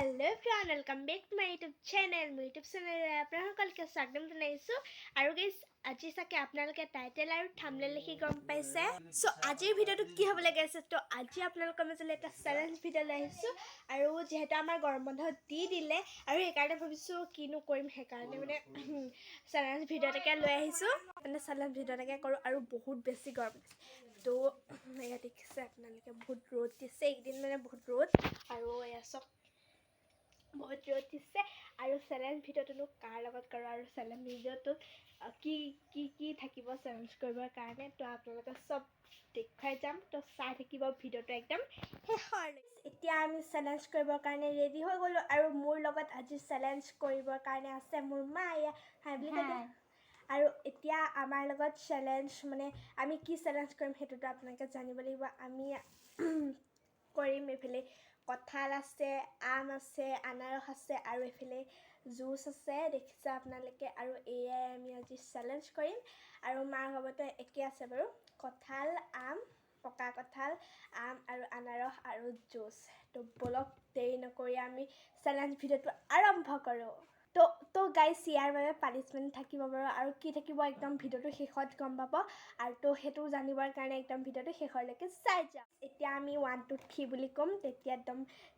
Hello everyone, welcome back to my YouTube channel. My YouTube channel আপোনালোককে স্বাগতম জনাইছো আৰু guys আজি সাকে আপোনালোকে টাইটেল আৰু থাম্বনেল লিখি গম পাইছে সো আজিৰ ভিডিওটো কি হ'ব লাগে আছে তো আজি আপোনালোকৰ মাজলৈ এটা চ্যালেঞ্জ ভিডিও লৈ আহিছো আৰু যেহেতু আমাৰ গৰম বন্ধ দি দিলে আৰু একাৰণে ভাবিছো কিনো কৰিম হেকাৰণে মানে চ্যালেঞ্জ ভিডিও এটাকে লৈ আহিছো মানে চ্যালেঞ্জ ভিডিও এটাকে কৰো আৰু বহুত বেছি গৰম তো এয়া দেখিছে আপোনালোকে বহুত ৰ'দ দিছে একদিন মানে বহুত ৰ'দ আৰু এয়া সব बहुत र'দ দিছে আৰু চ্যালেঞ্জ ভিডিওটো কাৰ লগত কৰো আৰু চ্যালেঞ্জ ভিডিওটো কি থাকিব চ্যালেঞ্জ কৰিবৰ কাৰণে তো আপোনালোকে সব দেখাই যাম তো চাই থাকিব ভিডিওটো একদম শেষৰ এতিয়া আমি চ্যালেঞ্জ কৰিবৰ কাৰণে ৰেডি হৈ গলো আৰু মোৰ লগত আজি চ্যালেঞ্জ কৰিবৰ কাৰণে আছে মোৰ মা হাই বুলি কয় আৰু এতিয়া আমাৰ লগত চ্যালেঞ্জ মানে আমি কি চ্যালেঞ্জ কৰিম হেতুটো আপোনালোকে জানিব লাগিব আমি কৰিম এফালে কঁঠাল আছে আম আছে আনাৰস আছে আৰু এফালে জুচ আছে দেখিছে আপোনালোকে আৰু এয়াই আমি আজি চ্যালেঞ্জ কৰিম আৰু মাৰ লগতে একে আছে বাৰু কঁঠাল আম পকা কঁঠাল আম আৰু আনাৰস আৰু জুচ তো বলক দেৰি নকৰি আমি চ্যালেঞ্জ ভিডিওটো আৰম্ভ কৰোঁ তো গাইস ইয়াৰ বাবে পানিশমেন্ট থাকিব বাৰু আৰু কি থাকিব একদম ভিডিওটো শেষত গম পাব আৰু তো হেতু জানিবৰ কাৰণে একদম ভিডিওটো শেষৰলৈকে চাই যাওক এতিয়া আমি 1 2 3 বুলি কম তেতিয়া একদম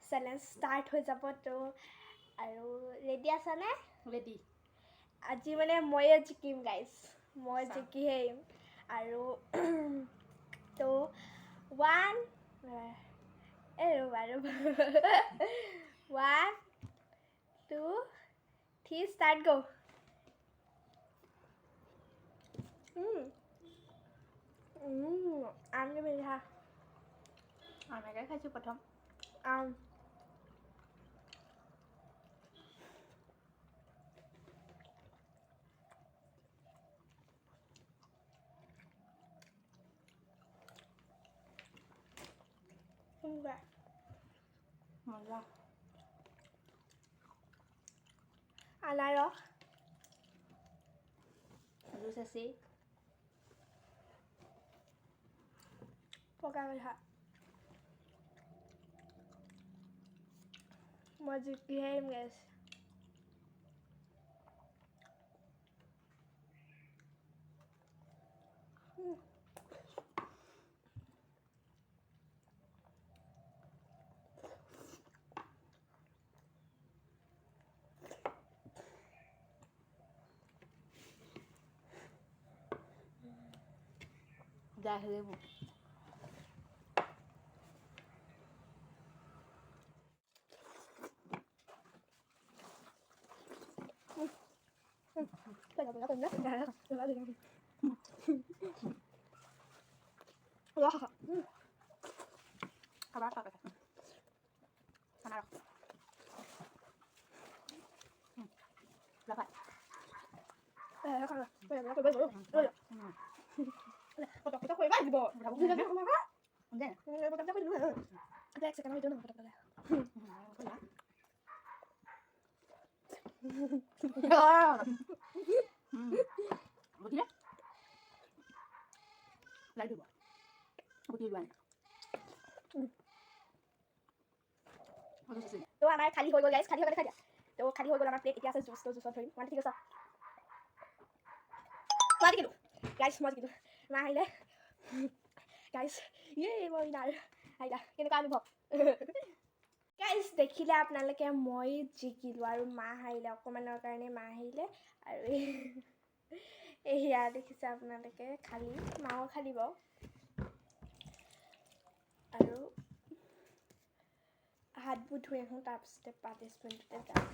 চ্যালেঞ্জ স্টাৰ্ট হৈ যাব তো আৰু ৰেডি আছা নে ৰেডি আজি মানে ময়ে জিকিম গাইস মই জিকি হেম আৰু তো 1 ৰবা 1 2 3 start go আমকে মিঠা আমেকে খাইছো প্ৰথম আম মজা আনাৰস জুচ আছে পকা মিঠা মই জিকিহে গেছ যা হেলে মু খাবার খাবার আনারস লাফা পটকটা কৰিবা দিব দে পটকটা কৰি দিলো এক ছেকেণ্ড ভিডিও নহয় পটকটা বুঝলে লাই দিব বুঝি লোৱা তো আমাৰ খালি হৈ গ'ল গাইস খালি হৈ গ'ল খাই দিয়া তো খালি হৈ গ'ল আমাৰ প্লেট এতিয়া আছে জুচ তো জুচত ধৰিম মানে ঠিক আছে মই কিলো গাইস মই কিলো মা আহিলে গাইস মই নাৰ আহিলা কেনেকুৱা অনুভৱ গাইস দেখিলে আপোনালোকে মই জিকিলো আৰু মা আহিলে অকমানৰ কাৰণে মা আহিলে আৰু এয়া দেখিছে আপোনালোকে খালি মাও খালি বাৰু আৰু হাতবোৰ ধুই আহোঁ তাৰপিছতে পানিশমেণ্টতে যাম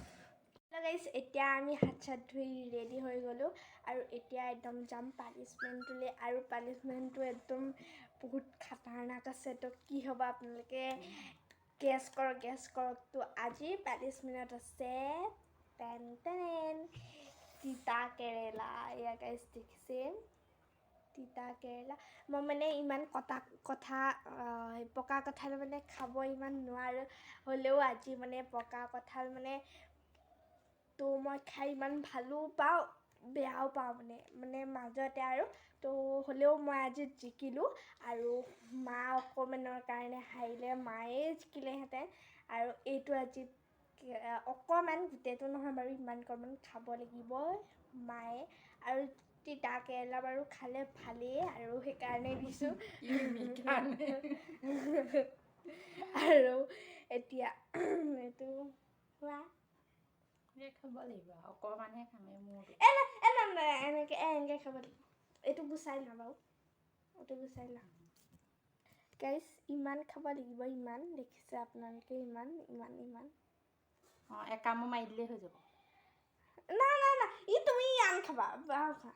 গাইস এতিয়া আমি হাত চাত ধুই ৰেডি হৈ গ'লো আৰু এতিয়া একদম যাম পানিশমেণ্টলৈ আৰু পানিশমেণ্টটো একদম বহুত খাতাৰনাক আছে তো কি হ'ব আপোনালোকে গেছ কৰক তো আজি পানিশমেণ্টত আছে টেন টেন তিতা কেৰেলা এয়া গাইস দেখিছে তিতা কেৰেলা মই মানে ইমান পকা কঁঠাল মানে খাব ইমান নোৱাৰো হ'লেও আজি মানে পকা কঁঠাল মানে তো মই খাই ইমান ভালো পাওঁ বেয়াও পাওঁ মানে মাজতে আৰু তো হ'লেও মই আজি জিকিলোঁ আৰু মা অকমানৰ কাৰণে হাৰিলে মায়ে জিকিলেহেঁতেন আৰু এইটো আজি অকণমান গোটেইটো নহয় বাৰু ইমানকণমান খাব লাগিব মায়ে আৰু তিতা কেৰেলা বাৰু খালে ভালেই আৰু সেইকাৰণে দিছোঁ আৰু এতিয়া এইটো খোৱা খাব লাগিব অকণমানহে খামে মোৰ এনেকৈ খাব লাগিব এইটো গুচাই লওঁ বাৰু এইটো গুচাই লওঁ গাইজ ইমান খাব লাগিব ইমান দেখিছে আপোনালোকে ইমান ইমান ইমান অঁ একামো মাৰি দিলেই হৈ যাব না ই তুমি আন খাবা বাও খা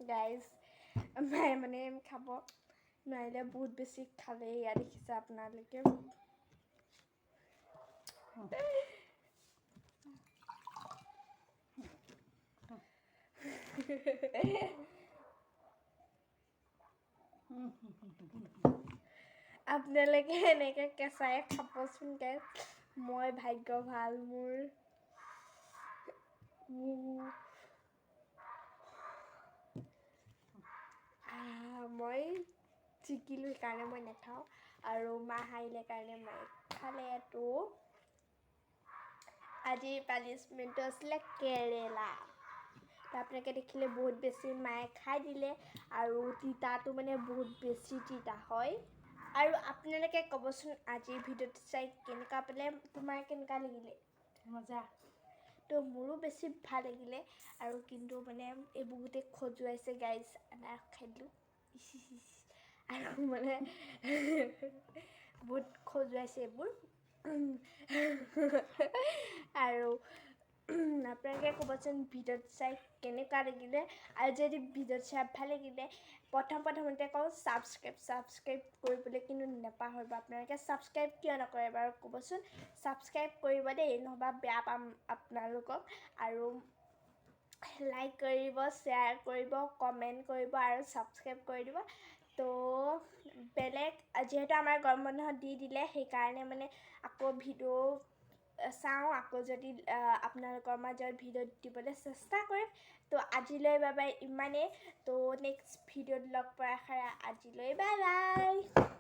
গাইজ মায়ে মানে খাব নোৱাৰিলে বহুত বেছি খালে ইয়াত দেখিছে আপোনালোকে আপোনালোকে এনেকৈ কেঁচাই খাবচোন গাইজ মই ভাগ্য ভাল মোৰ মই জিকিলোঁ সেইকাৰণে মই নাখাওঁ আৰু মা হাৰিলে কাৰণে মায়ে খালে তো আজিৰ পানিছমেণ্টটো আছিলে কেৰেলা আপোনালোকে দেখিলে বহুত বেছি মায়ে খাই দিলে আৰু তিতাটো মানে বহুত বেছি তিতা হয় আৰু আপোনালোকে ক'বচোন আজিৰ ভিডিঅ'টো চাই কেনেকুৱা পালে তোমাৰ কেনেকুৱা লাগিলে মজা তো মোৰো বেছি ভাল লাগিলে আৰু কিন্তু মানে এইবোৰ গোটেই খজুৱাইছে গাইজ খাই দিলোঁ আৰু মানে বহুত খজুৱাইছে এইবোৰ আৰু আপোনালোকে ক'বচোন ভিডিঅ'টো চাই কেনেকুৱা লাগিলে আৰু যদি ভিডিঅ'টো চাই ভাল লাগিলে প্ৰথমতে কওঁ ছাবস্ক্ৰাইব কৰিবলৈ কিন্তু নাপাহৰিব আপোনালোকে ছাবস্ক্ৰাইব কিয় নকৰে বাৰু ক'বচোন ছাবস্ক্ৰাইব কৰিব দেই নহ'বা বেয়া পাম আপোনালোকক আৰু লাইক কৰিব শ্বেয়াৰ কৰিব কমেণ্ট কৰিব আৰু ছাবস্ক্ৰাইব কৰি দিব তো বেলেগ যিহেতু আমাৰ গৰম বন্ধ দি দিলে সেইকাৰণে মানে আকৌ ভিডিঅ' চাওঁ আকৌ যদি আপোনালোকৰ মাজত ভিডিঅ' দিবলৈ চেষ্টা কৰিম তো আজিলৈ বাই বাই ইমানেই তো নেক্সট ভিডিঅ'ত লগ পোৱাৰ আশাৰে আজিলৈ বাই বাই